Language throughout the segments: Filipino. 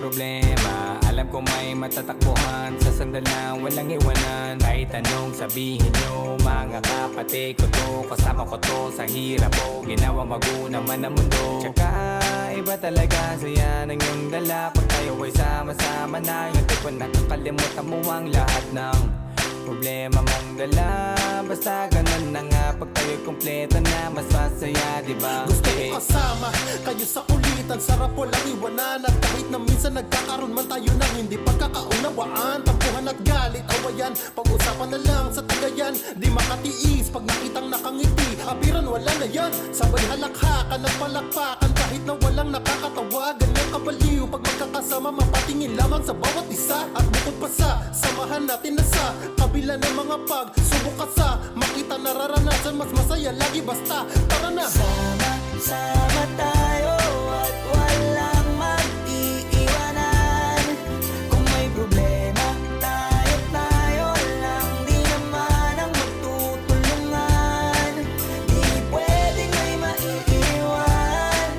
problema, alam ko may matatakbuhan. Sa sandal lang walang iwanan. Kahit anong sabihin nyo, mga kapatid ko to, kasama ko to sa hirap ko, ginawa magunang man ang mundo. Tsaka iba talaga saya ng iyong dala. Pag tayo ay sama-sama na, yung tipo nakakalimutan mo ang lahat ng problema mong dala. Basta ganun na nga, pag tayo'y kumpleto na, mas masaya, diba? Gusto ko kasama kayo sa kulitan, sarap walang iwanan. At kahit na minsan nagkakaroon man tayo ng hindi pagkakaunawaan, tampuhan at galit, awayan, pag-usapan na lang sa tagayan. Di makatiis pag nakitang nakangiti, abiran wala na yan. Sabay halakhakan at palakpakan kahit na walang nakakatawa. Ganyan kabaliw pag magkakasama, mapatingin lamang sa bawat isa. At bukod pa sa samahan natin na sa kabila ng mga pagsubok ka sa makita nararanasan, mas masaya lagi basta tara na. Sama tayo at walang mag-iiwanan. Kung may problema, tayo lang, di naman ang magtutulungan. Di pwedeng may maiiwan,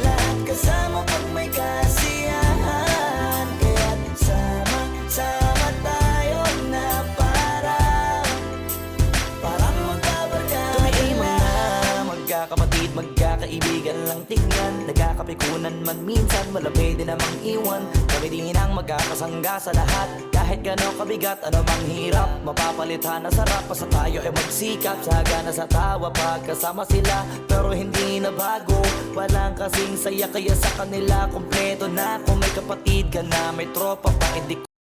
lahat kasama pag may kasiyahan. Kaya't sama tayo na parang magkabarkada. Kami mga magkakapatid, magkakaibigan lang tingnan. Nagkakapikunan man minsan, wala pwede namang iwan. Kami din ang magkakasangga sa lahat. Kahit gano'ng kabigat, ano mang hirap, mapapalitan na sarap. Basta tayo ay magsikap, sagana sa tawa pagkasama sila. Pero hindi na bago, walang kasing saya. Kaya sa kanila kompleto na. Kung may kapatid ka na, may tropa, bakit di